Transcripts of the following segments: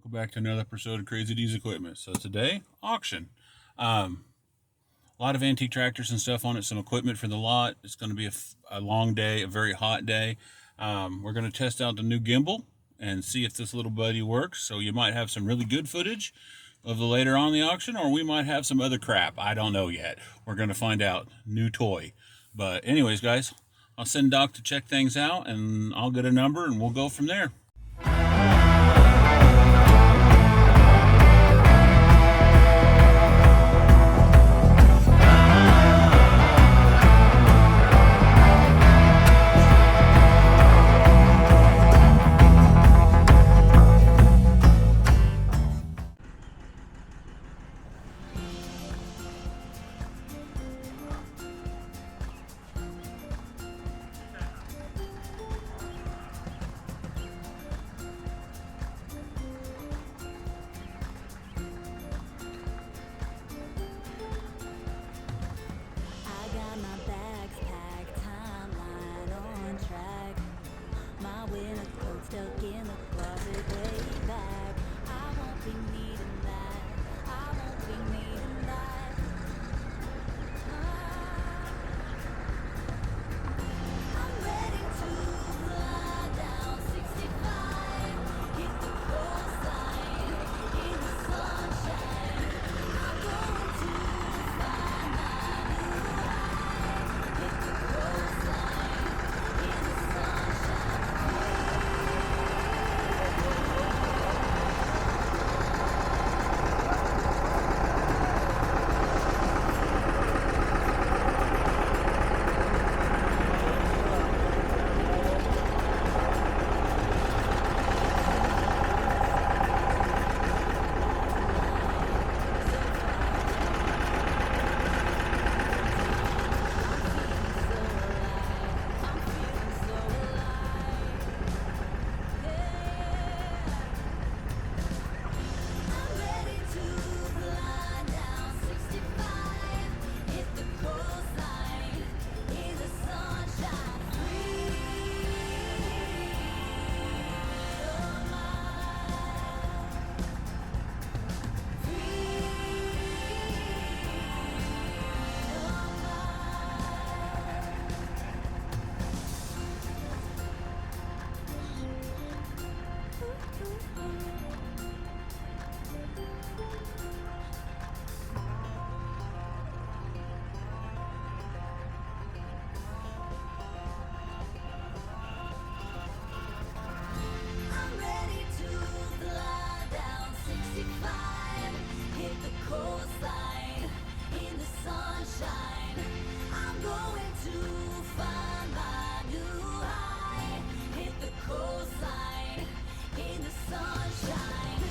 Welcome back to another episode of Crazy D's Equipment. So today, auction. A lot of antique tractors and stuff on it, some equipment for the lot. It's going to be a long day, a very hot day. We're going to test out the new gimbal and see if this little buddy works. So you might have some really good footage of the later on the auction, or we might have some other crap. I don't know yet. We're going to find out. New toy. But anyways, guys, I'll send Doc to check things out, and I'll get a number, and we'll go from there. Stuck in the closet way back. I won't be needing that. I won't be needing that. I'm ready to fly down 65. Hit the coastline in the sunshine. I'm going to find my new high. Hit the coastline in the sunshine.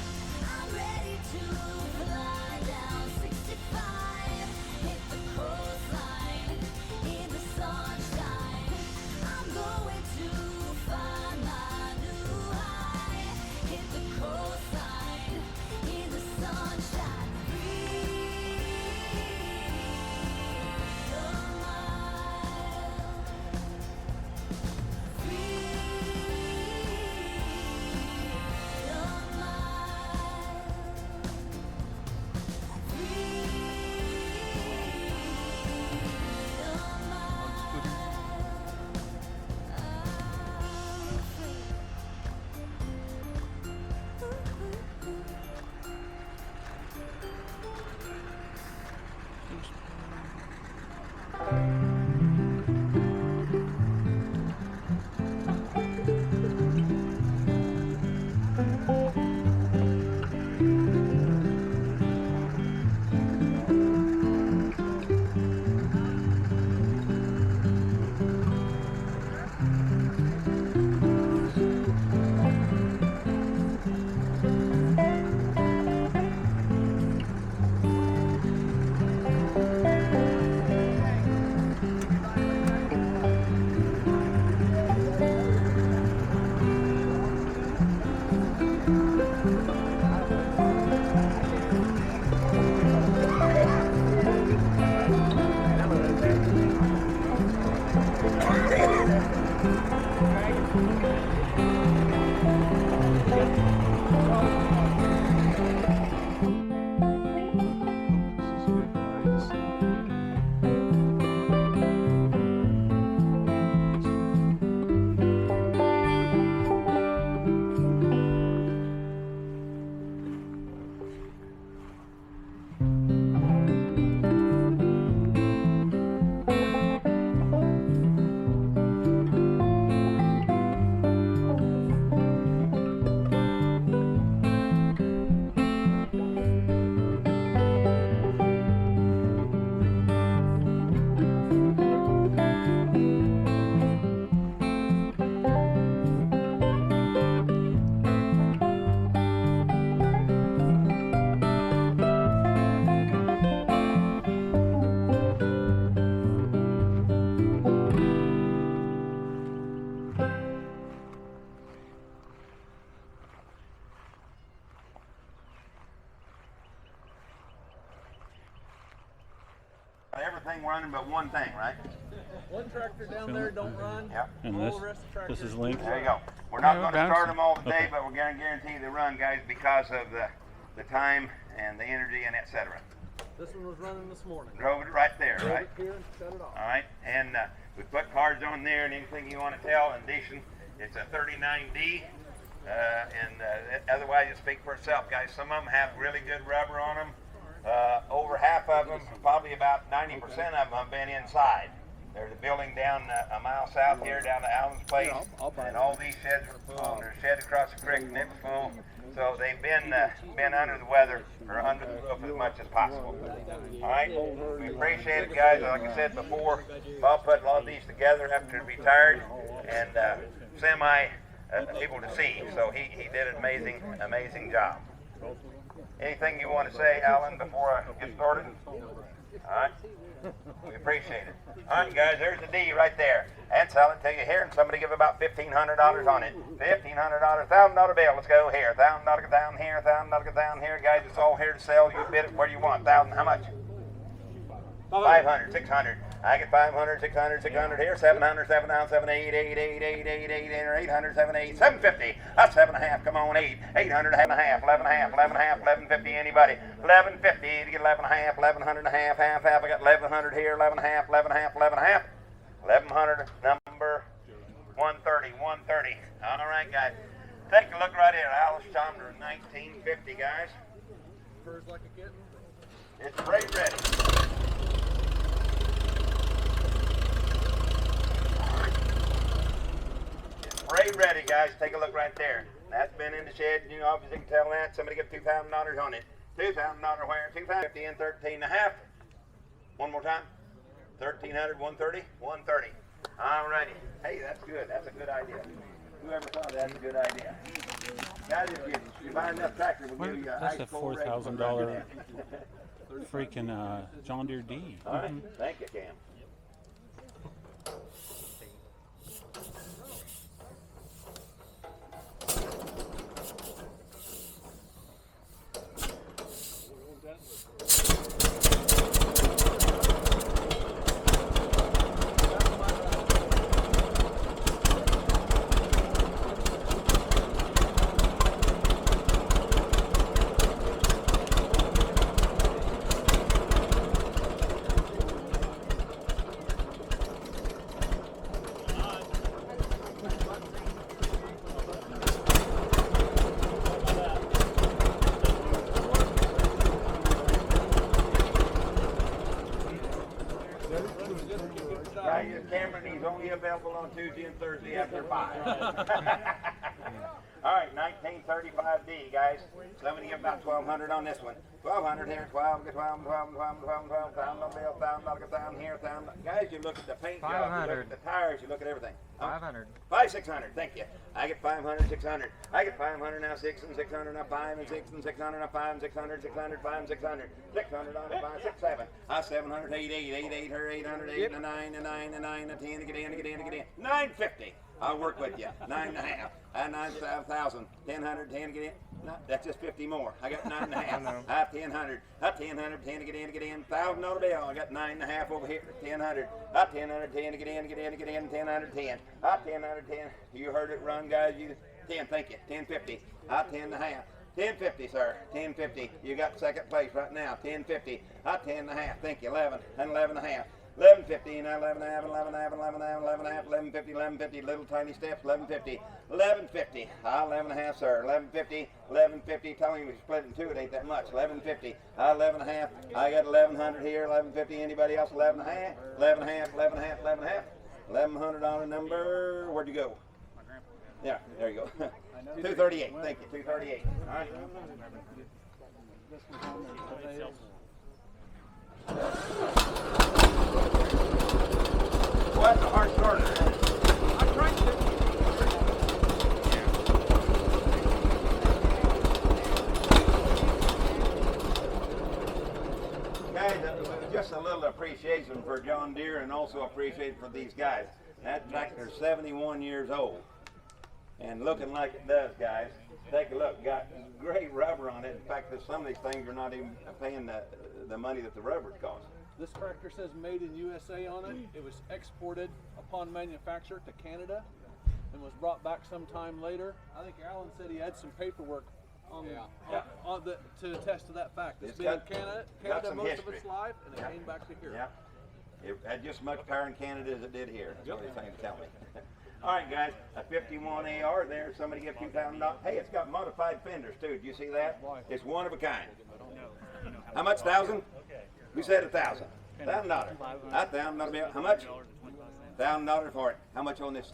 everything running but one thing, right? One tractor down there don't run. Yep. And All the rest of the this tractors is linked. There you go. We're not Yeah, going to bouncy. start them all today, Okay. but we're going to guarantee they run, guys, because of the time and the energy and etc. This one was running this morning. Drove it right there, Drove right? it here and shut it off. All right, and we put cards on there and anything you want to tell. In addition, it's a 39D, otherwise it speaks for itself, guys. Some of them have really good rubber on them. Over half of them, probably about 90% of them have been inside. There's a building down a mile south here, down to Allen's place, and all these sheds were full. There's sheds across the creek, and it was full. So they've been under the weather or under the roof as much as possible. All right, we appreciate it, guys. Like I said before, Bob put a lot of these together after he retired, and semi able to see. So he did an amazing job. Anything you want to say, Alan, before I get started? All right. We appreciate it. All right, guys, there's the D right there. And sell it to you here, and somebody give about $1,500 on it. $1,500, $1,000 bill. Let's go here. $1,000 down here, $1,000 down here. Guys, it's all here to sell. You bid it where you want. 1,000, how much? 500, 600. I get 500, 600, 600 here. 700, 700, 7, 8, 8, 8, 8, 8, 8, 800, 7, 8, 750. That's 7.5. Come on, 8. 800 and a half, 11 and a half, 11 and a half, 1150. Anybody? 1150 to get 11 and a half, 1100 and a half, half. I got 1100 here, 11 and a half, 11 and a half, 11 and a half. 1100, number 130, 130. All right, guys. Take a look right here. Allis Chalmers, 1950, guys. Purrs like a kitten. It's spray ready. It's spray ready, guys. Take a look right there. That's been in the shed. You know, obviously you can tell that. Somebody get $2,000 on it. $2,000 where? $250 and 13 and a half. One more time. 1,300, 130, 130. All righty. Hey, that's good. That's a good idea. Whoever thought that's a good idea. Guys, if you buy enough tractor, we'll give you a That's a ice cold $4,000 freaking John Deere D. All right. Thank you, Cam. Cameron, he's only available on Tuesday and Thursday after 5. All right, 1935D, guys. Somebody give about 1,200 on this one. 1,200 here, 12, 12, 12, 12, 12, 12, $1,000 bill, $1,000 down here, $1,000. Guys, you look at the paint job, you look at the tires, you look at everything. 500. 5, 600, thank you. I get 500, 600. I get 500 now, 6 and 600 now, 5 and 6 and 600 now, 5 and 600, 600, 5 and 600. 600 on it, 5, 6, 7. 700, 8, 8, 8, 8, 800, 8, and 9, and 9, and 9, and 10, to get in, to get in, to get in. 950. I'll work with you. 9.5. 9,000. 1,000, 10 to get in. No, that's just 50 more. I got 9.5. I have 1,000. 1,000, 10 to get in, to get in. $1,000 bill. I got 9.5 over here. 1,000. 1,000, 10 to get in, to get in, to get in. 1,000, 10. 1,000, 10. You heard it run, guys. You 10. Thank you. 10.50. 10.5. 10.50, sir. 10.50. You got second place right now. 10.50. 10.5. Thank you. 11 and 11.5. 11.50 and 11.5 and 11.5 and 11.5 and 11.5, 11.50, 11.50, little tiny steps, 11.50, 11.50, 11.5, sir, 11.50, 11.50, telling you we split it in two, it ain't that much, 11.50, 11.5, I got 1,100 here, 11.50, anybody else, 11.5, 11.5, 11.5, 11.5, $1,100 number, where'd you go? Yeah, there you go, 238, thank you, 238, all right. Well, that's a hard starter. I'm trying to. Guys, just a little appreciation for John Deere and also appreciation for these guys. That tractor's 71 years old and looking like it does, guys. Take a look. Got great rubber on it. In fact, some of these things are not even paying the money that the rubber costs. This tractor says made in USA on it. It was exported upon manufacture to Canada and was brought back sometime later. I think Alan said he had some paperwork on to attest to that fact. It's been in Canada most of its life, and it came back to here. Yeah. It had just as much power in Canada as it did here. That's what he's trying to tell me. All right, guys, a 51 AR there. Somebody give $2,000. Hey, it's got modified fenders too. Do you see that? It's one of a kind. How much? 1,000? We said 1,000. $1,000. $1,000. How much? $1,000 for it. How much on this?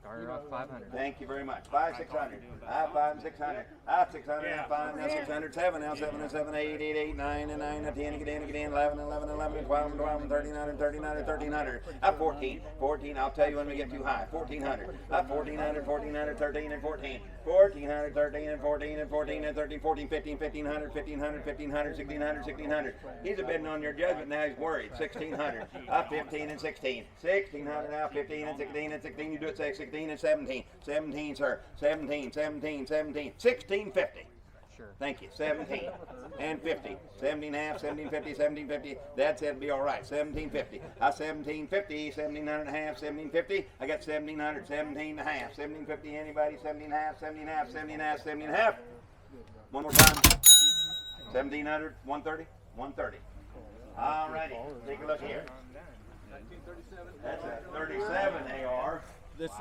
Started off 500. Thank you very much. 5,600. 5,600. 600. 5 now 600. 7 now 7 and 7 8 8 8 9 and 9 and 10 again 11 11 11 12 12 39 39 1300. 14 14. I'll tell you when we get too high. 1,400. 1,400 1,400 13 and 14. 1,400 13 and 14 and 14 and 13 14 15 1,500 1,500 1,500 1,600 1,600. He's a bidding on your judgment now. He's worried. 1,600. 15 and 16. 1,600 now 15 and 16 and 16. You do it 16 and 17. 17, sir. 17 17 17. 1,650. Sure. Thank you. 17 and 50. 17 half, 1750, 1750. Dad said it'd be all right. 1750. 1750, 1700 and a half, 1750. I got 1700, 17 and a half. 1750, anybody? 17 half, 17 half, 17 half, 17 and a half. One more time. 1700, 130, 130. All righty. Take a look here. 1937. That's a 37 AR. This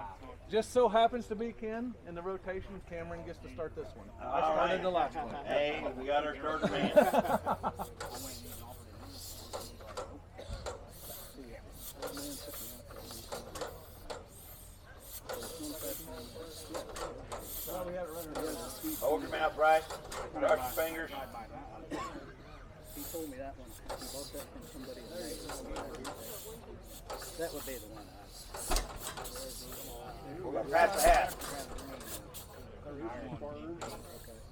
just so happens to be, Ken, in the rotation. Cameron gets to start this one. I All started right. the last one. Hey, we got our starter man. Hold your mouth right. Cross your fingers. He told me that one. He bought that from somebody. That would be the one. We're going to pass the hat.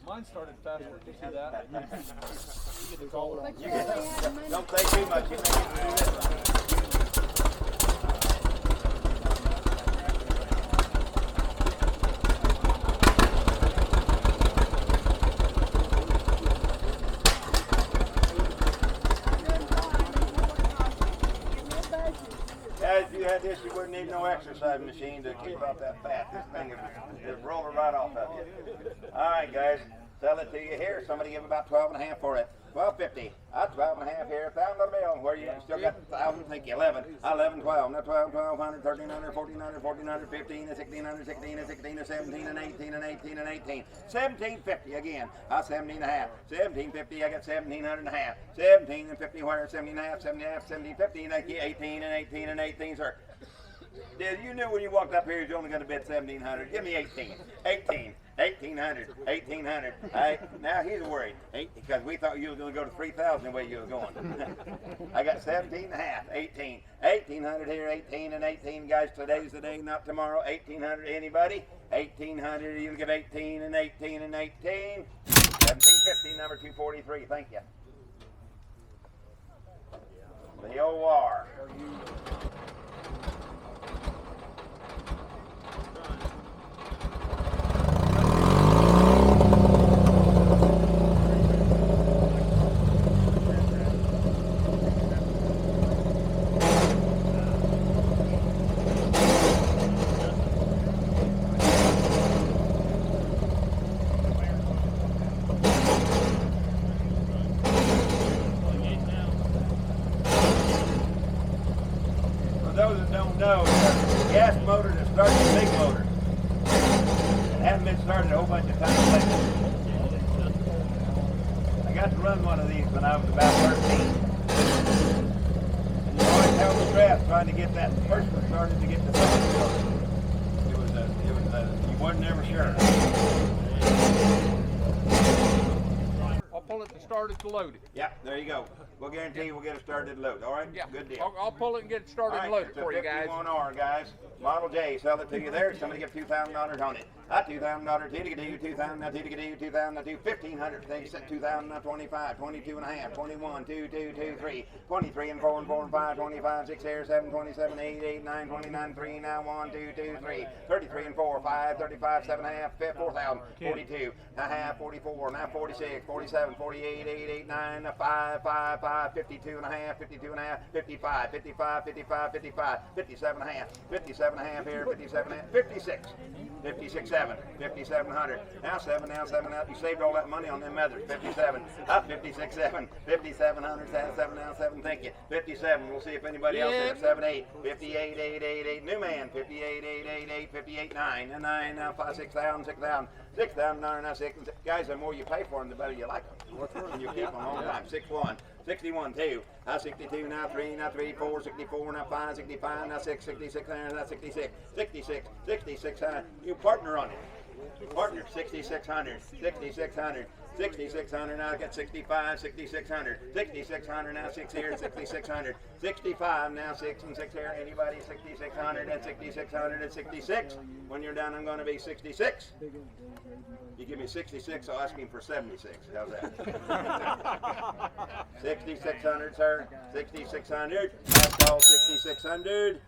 Mine started faster. Did you see that? Don't say too much. You may get to do this. Guys, if you had this, you wouldn't need no exercise machine to keep off that fat. This thing is rolling right off of you. All right, guys, sell it to you here. Somebody give about 12 and a half for it. 12.50. 12 and a half here. $1,000 bill. Where you still got 1,000? Thank you. 11. 11, 12. Now 12, 1,200, 1,300, 1,400, 1,400, 15, and 1,600, 16, and 16, and 17, and 18, and 18, and 18. 1,750 again. 17 and a half. 1,750. I got 1,700 and a half. 17 and 50 where? 17 and a half, 17 and a half, 1750, and 18 and 18 and 18, sir. Did you knew when you walked up here you was only going to bid 1,700? Give me 18. 18. 1,800. 1,800. All right, now he's worried because we thought you was going to go to 3,000 the way you was going. I got 17 and a half. 18. 1,800 here. 18 and 18, guys. Today's the day, not tomorrow. 1,800. Anybody? 1,800. You'll give 18 and 18 and 18. 1,750. Number 243. Thank you. The OR. No, the gas motor that starts the big motor. It hasn't been started a whole bunch of times lately. I got to run one of these when I was about 13. And you always held the strap trying to get that first one started to get the second one started. You wasn't never sure. I'll pull it to start it to load it. Yeah, there you go. We'll guarantee you we'll get it started to load. All right? Yeah. Good deal. I'll pull it and get it started and load it for you guys. 51R, guys. Model J, sell it to you there. Somebody give $2,000 on it. $2,000, T-to-do, 2,000, now T-to-do, 2,000, now 1,500. They said 2,000, now 25, 22 and a half, 21, 2, 2, 2, 3, 23 and 4 and 4 and 5, 25, 6 here, 7, 27, 8, 8, 9, 29, 3, now 1, 2, 2, 3, 33 and 4, 5, 35, 7 and a half, 4,000, 42, a half, 44, now 46, 47, 48, 8, 8, 9, 5, 5, 5, 52 and a half, 52 and a half, 55, 55, 55, 55, 57 and a half, 57 and a half here, 57 and a half, 56, 56, 7, 5700. Now 7, now 7, now. You saved all that money on them others. 57, up 56, 7, 5700, 7, now 7, thank you. 57, we'll see if anybody else there. 7, 8, 58, 8, 8, 8, new man, 58, 8, 8, 8, 58, 9, and 9, now 5, 6,000, 6,000, 6,000, now 6, guys, the more you pay for them, the better you like them. And you keep them all the time. 61, 61, 2, now 62, now 3, now 3, 4, 64, now 5, 65, now 6, 66, now 66, 66, 66, you partner on it. Partner, 6,600, 6,600, 6,600, now I got 65, 6,600, 6,600, now 6 here, 6,600, 65, now 6 and 6 here, anybody 6,600 and 6,600 and 66, when you're done I'm going to be 66. You give me 66, I'll ask him for 76, how's that? 6,600, sir, 6,600, that's all 6,600.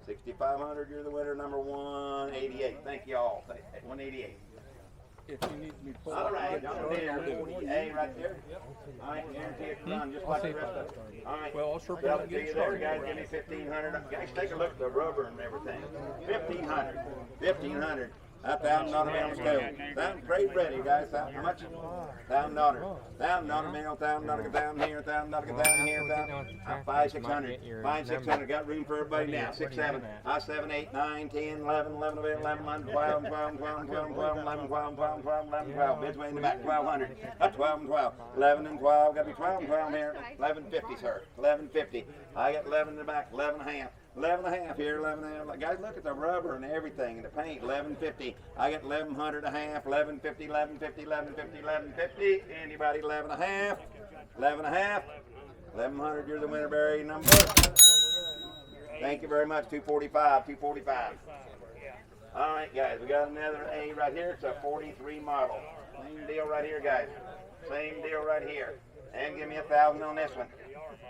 6,500, you're the winner, number 188. Thank you all. 188. If you need me pulled All up, right, get John Deere, 40A right there. All right, guarantee it's done just like the rest of it. All right, Well, I'll sure sell put it it to you in there, charge. guys. Give me 1,500. Guys, take a look at the rubber and everything. 1,500. 1,500. $1,000 bill, let's go. Great ready, guys. How much? $1,000. $1,000 bill, $1,000 down here, $1,000 down here, $5, 600. 5, 600. Got room for everybody now. 6, 7. 7, 8, 9, 10, 11, 11, 11, 12, 12, 12, 12, 12, 11, 12, 12, 12, 11, 12. Bids way in the back. 1,200. 12 and 12. 11 and 12. Got to be 12 and 12 here. 11.50, sir. 11.50. I got 11 in the back. 11 and a half. 11 and a half here, 11 and a half. Guys, look at the rubber and everything, the paint, 11.50. I got 1,100 and a half, 11.50, 11.50, 11.50, 11.50. Anybody 11 and a half? 11 and a half. 1,100, you're the winner, Barry, number. Thank you very much, 245, 245. All right, guys, we got another A right here. It's a 43 model. Same deal right here, guys. Same deal right here. And give me 1,000 on this one.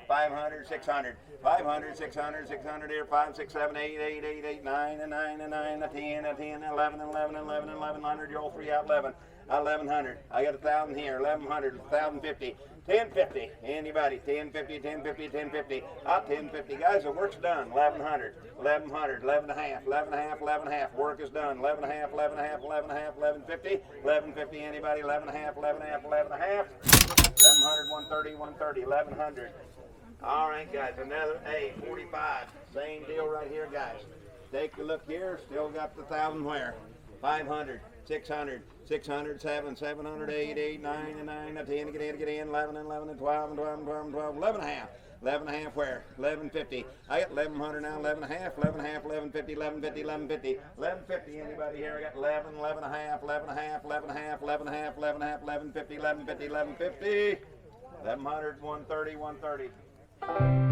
500, 600, 500, 600, 600 here, 5, 6, 7, 8, 8, 8, 8, 9, and 9, and 9, and 10, and 10, 11, 11, 11, 1,100, you're all three out, 11, 1,100, I got 1,000 here, 1,100, 1,050, 1050, anybody, 1050, 1050, 1050, 1050, guys, the work's done, 1,100, 1,100, 11 and a half, 11 and a half, 11 and a half, work is done, 11 and a half, 11 and a half, 11 and a half, 1150, 1150, anybody, 11 and a half, 11 and a half, 11 and a half, 1,100, 130, 130, 1,100. All right, guys, another A, 45. Same deal right here, guys. Take a look here. Still got the 1,000 where? 500, 600, 600, 7, 700, 8, 8, 9, and 9, and 10, get in, 11, and 11, and 12, and 12, and 12, and 12, 11 and a half. 11 and a half where? 1150. I got 1,100 now, 11 and a half, 11 and a half, 1150, 1150, 1150, 1150. Anybody here? I got 11, 11 and a half, 11 and a half, 11 and a half, 11 and a half, 11 and a half, 1150, 1150, 1150. 1,100, 130, 130.